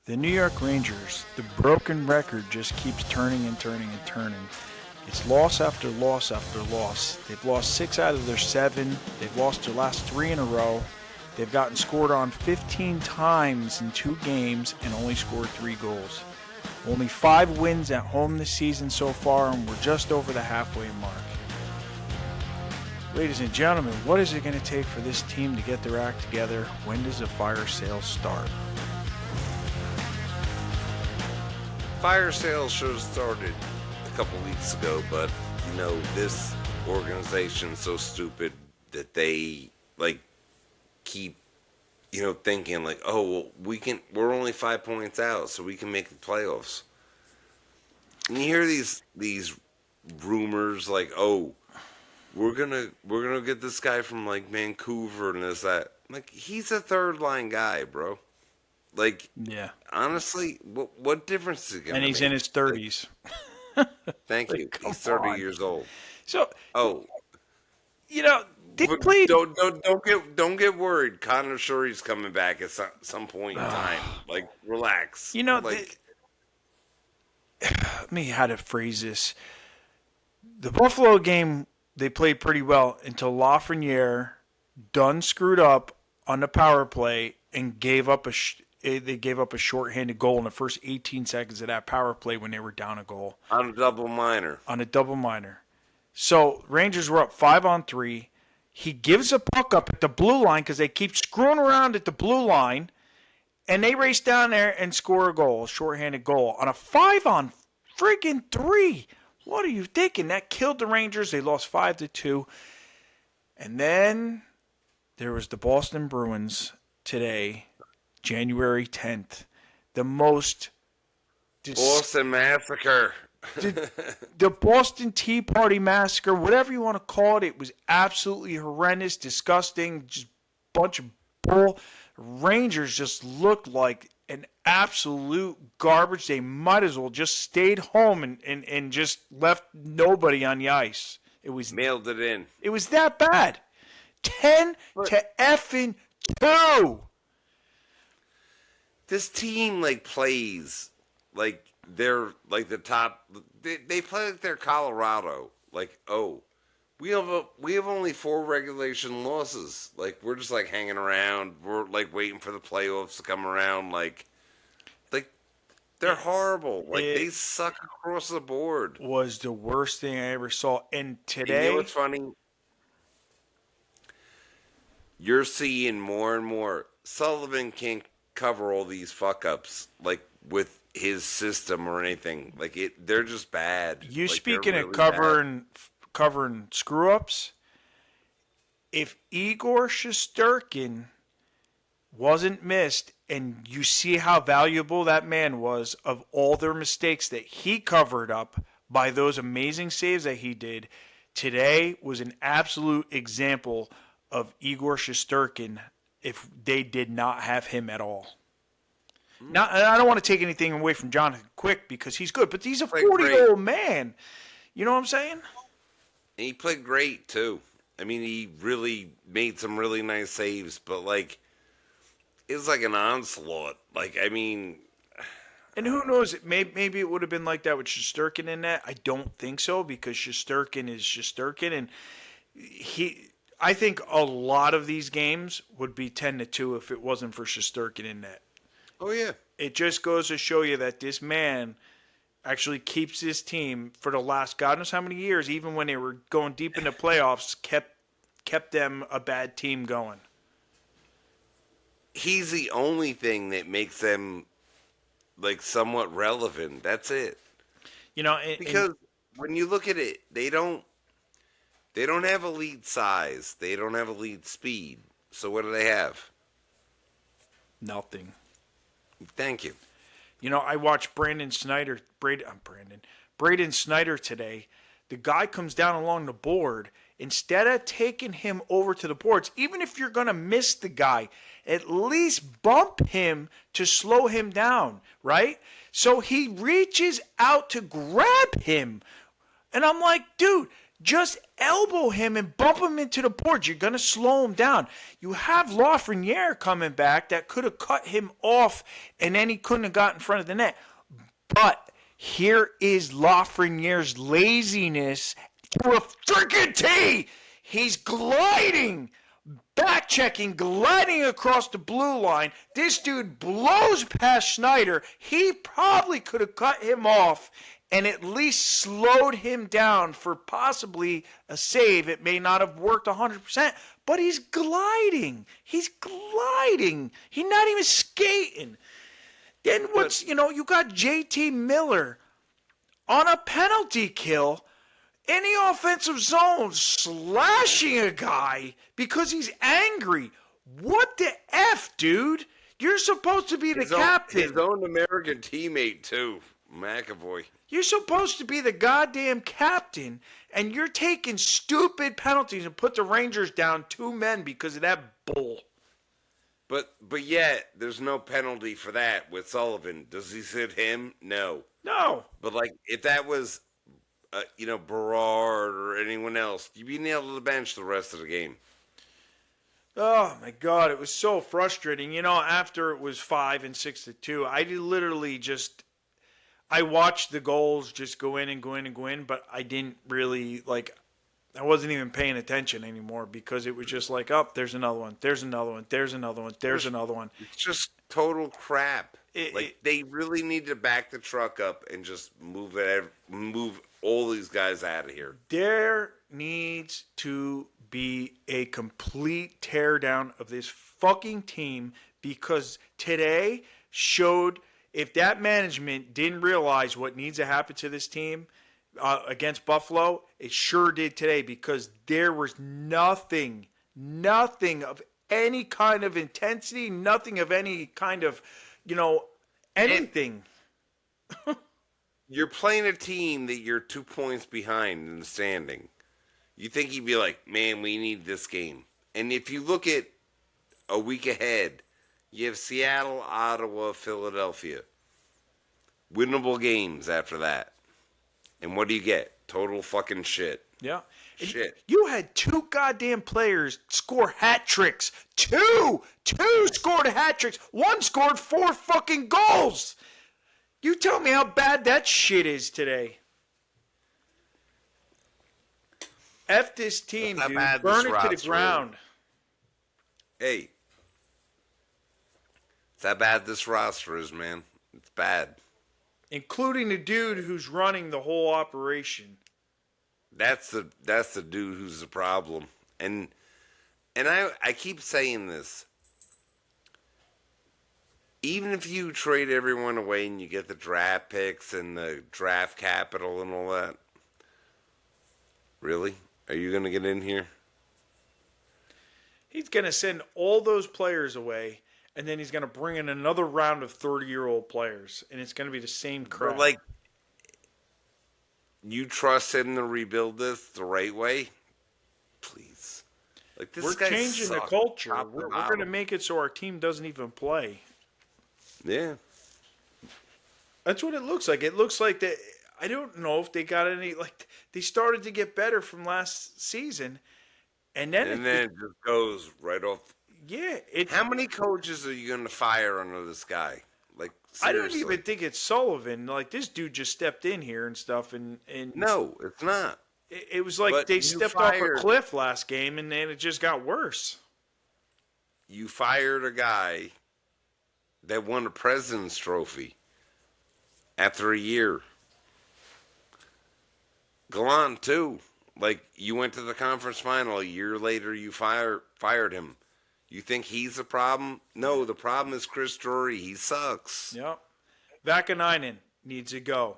The New York Rangers, the broken record just keeps turning and turning and turning. It's loss after loss after loss. They've lost 6 out of their 7. They've lost their last 3 in a row. They've gotten scored on 15 times in 2 games and only scored 3 goals. Only 5 wins at home this season so far, and we're just over the halfway mark. Ladies and gentlemen, what is it going to take for this team to get their act together? When does the fire sale start? Fire sales should have started a couple weeks ago, but this organization's so stupid that they keep thinking oh well, we're only 5 points out, so we can make the playoffs. And you hear these rumors oh, we're gonna get this guy from Vancouver and this that. He's a third line guy, bro. Yeah. Honestly, what difference is it gonna make? And he's in his 30s. Thank you. He's 30 years old. So, they but played. Don't get worried. Connor Sherry's coming back at some point in time. Relax. Let me how to phrase this. The Buffalo game, they played pretty well until Lafreniere done screwed up on the power play and gave up they gave up a shorthanded goal in the first 18 seconds of that power play when they were down a goal. On a double minor. So Rangers were up 5-on-3. He gives a puck up at the blue line because they keep screwing around at the blue line, and they race down there and score a goal, a shorthanded goal, on a 5-on-3. What are you thinking? That killed the Rangers. They lost 5-2. And then there was the Boston Bruins today, January 10th. The most... Boston Massacre. The Boston Tea Party Massacre, whatever you want to call it, it was absolutely horrendous, disgusting, just bunch of bull. Rangers just looked like an absolute garbage. They might as well just stayed home and just left nobody on the ice. It was mailed it in. It was that bad. 10-2. This team plays they're the top. They play like they're Colorado. We have only 4 regulation losses. We're just hanging around. We're waiting for the playoffs to come around. They're horrible. They suck across the board. Was the worst thing I ever saw. And today, you know what's funny? You're seeing more and more. Sullivan can't cover all these fuck ups with his system or anything. They're just bad. You speaking really of covering screw ups, if Igor Shesterkin wasn't missed, and you see how valuable that man was of all their mistakes that he covered up by those amazing saves that he did, today was an absolute example of Igor Shesterkin if they did not have him at all. Now, I don't want to take anything away from Jonathan Quick because he's good, but he's a 40-year-old man. You know what I'm saying? And he played great, too. I mean, he really made some really nice saves, but, it was an onslaught. And who knows? Maybe it would have been like that with Shesterkin in that. I don't think so because Shesterkin is Shesterkin, and I think a lot of these games would be 10-2 if it wasn't for Shesterkin in that. Oh, yeah. It just goes to show you that this man actually keeps his team for the last God knows how many years, even when they were going deep into playoffs, kept them a bad team going. He's the only thing that makes them, somewhat relevant. That's it. Because when you look at it, they don't have elite size. They don't have elite speed. So what do they have? Nothing. Thank you. I watched Braden Snyder today. The guy comes down along the board. Instead of taking him over to the boards, even if you're going to miss the guy, at least bump him to slow him down, right? So he reaches out to grab him. And I'm like, dude, Just elbow him and bump him into the boards. You're going to slow him down. You have Lafreniere coming back that could have cut him off, and then he couldn't have got in front of the net. But here is Lafreniere's laziness to a freaking T. He's gliding, back checking, gliding across the blue line. This dude blows past Schneider. He probably could have cut him off and at least slowed him down for possibly a save. It may not have worked 100%, but he's gliding. He's gliding. He's not even skating. Then you got JT Miller on a penalty kill in the offensive zone slashing a guy because he's angry. What the F, dude? You're supposed to be the captain. His own American teammate, too, McAvoy. You're supposed to be the goddamn captain, and you're taking stupid penalties and put the Rangers down 2 men because of that bull. But yet, there's no penalty for that with Sullivan. Does he sit him? No. No. But, like, if that was, Berard or anyone else, you'd be nailed to the bench the rest of the game. Oh, my God. It was so frustrating. After it was 5 and 6-2, I literally just... I watched the goals just go in and go in and go in, but I didn't really, I wasn't even paying attention anymore because it was just like, oh, there's another one, there's another one, there's another one, there's another one. It's just total crap. They really need to back the truck up and just move all these guys out of here. There needs to be a complete teardown of this fucking team because today showed if that management didn't realize what needs to happen to this team against Buffalo, it sure did today because there was nothing of any kind of intensity, nothing of any kind of, anything. You're playing a team that you're 2 points behind in the standing. You think you'd be like, man, we need this game. And if you look at a week ahead, you have Seattle, Ottawa, Philadelphia. Winnable games after that. And what do you get? Total fucking shit. Yeah. Shit. You had 2 goddamn players score hat tricks. 2 scored hat tricks. 1 scored 4 fucking goals. You tell me how bad that shit is today. F this team, dude. Burn it to the ground. Hey. It's how bad this roster is, man. It's bad. Including the dude who's running the whole operation. That's the dude who's the problem. And I keep saying this. Even if you trade everyone away and you get the draft picks and the draft capital and all that, really? Are you going to get in here? He's going to send all those players away, and then he's going to bring in another round of 30-year-old players, and it's going to be the same crap. But, you trust him to rebuild this the right way? Please. This We're guy changing the sucks. culture. We're going to make it so our team doesn't even play. Yeah. That's what it looks like. It looks like that. I don't know if they got any. They started to get better from last season, and then it just goes right off. Yeah. How many coaches are you going to fire under this guy? Seriously. I don't even think it's Sullivan. This dude just stepped in here and stuff, and no, it's not. It was like they stepped off a cliff last game, and then it just got worse. You fired a guy that won a President's Trophy after a year. Gallant, too. You went to the conference final. A year later, you fired him. You think he's the problem? No, the problem is Chris Drury. He sucks. Yep. Vakanainen needs to go.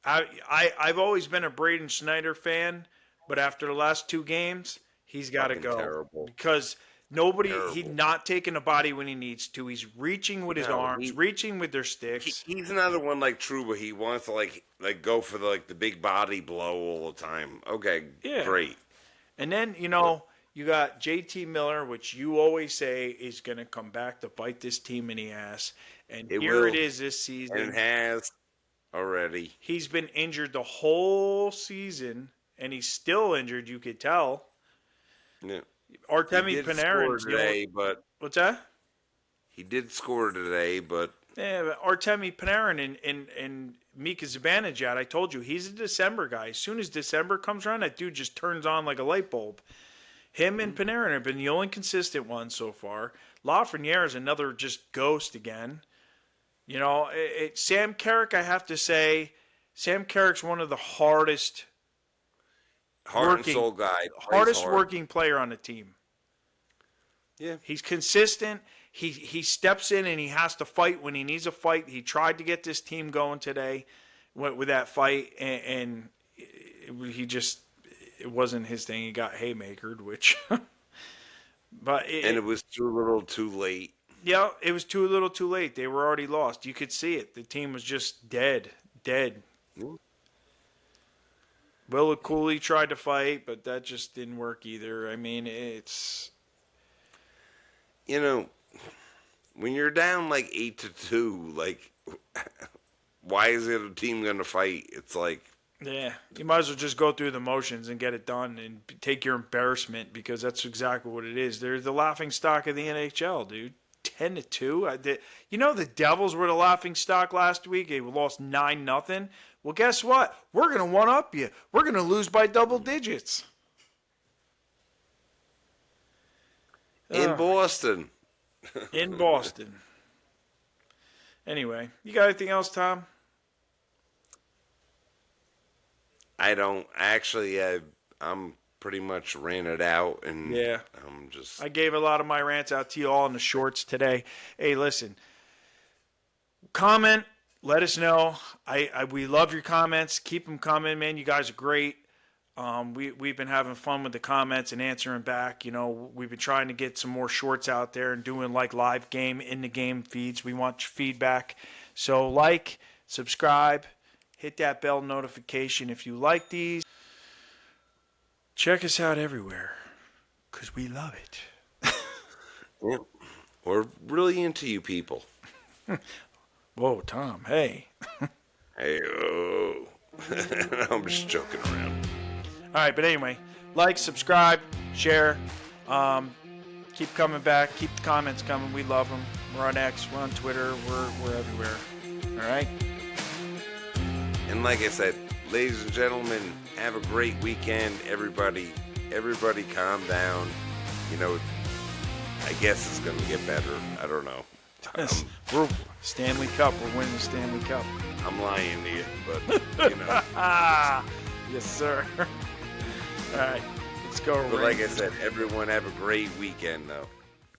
I've always been a Braden Schneider fan, but after the last 2 games, he's got to go. Terrible. Because he's not taking a body when he needs to. He's reaching with his arms, reaching with their sticks. He's another one like Trouba. He wants to go for the big body blow all the time. Okay, yeah. Great. And then, you got JT Miller, which you always say is going to come back to bite this team in the ass. And it is this season. And has already. He's been injured the whole season, and he's still injured. You could tell. Yeah. Artemi He did Panarin's score today, but what's that? he did score today, but Yeah, but Artemi Panarin and Mika Zibanejad, I told you, he's a December guy. As soon as December comes around, that dude just turns on like a light bulb. Him and Panarin have been the only consistent ones so far. Lafreniere is another just ghost again. You know, Sam Carrick, I have to say, Sam Carrick's one of the hardest heart and soul guy. hardest hard. working player on the team. Yeah. He's consistent. He steps in and he has to fight when he needs a fight. He tried to get this team going today with that fight, and he just it wasn't his thing. He got haymakered, which, but it was too little, too late. Yeah, it was too little, too late. They were already lost. You could see it. The team was just dead. Mm. Will Cooley tried to fight, but that just didn't work either. I mean, it's when you're down like 8-2, like why is the other team gonna fight? It's like yeah, you might as well just go through the motions and get it done and take your embarrassment because that's exactly what it is. They're the laughing stock of the NHL, dude. 10-2. The Devils were the laughing stock last week. They lost 9-0. Well, guess what? We're gonna one up you. We're gonna lose by double digits in Boston. In Boston. Anyway, you got anything else, Tom? I don't actually. I'm pretty much ran it out, and Yeah. I gave a lot of my rants out to you all in the shorts today. Hey, listen. Comment. Let us know. We love your comments. Keep them coming, man. You guys are great. We've been having fun with the comments and answering back. We've been trying to get some more shorts out there and doing like live game, in the game feeds. We want your feedback. So like, subscribe, hit that bell notification if you like these. Check us out everywhere because we love it. Yeah. We're really into you people. Whoa, Tom. Hey. Hey, oh. I'm just joking around. All right, but anyway, like, subscribe, share. Keep coming back. Keep the comments coming. We love them. We're on X. We're on Twitter. We're everywhere. All right? And like I said, ladies and gentlemen, have a great weekend. Everybody calm down. I guess it's going to get better. I don't know. Yes. We're Stanley Cup. We're winning the Stanley Cup. I'm lying to you, but, Yes, sir. All right. Let's go. But like I said, everyone have a great weekend, though.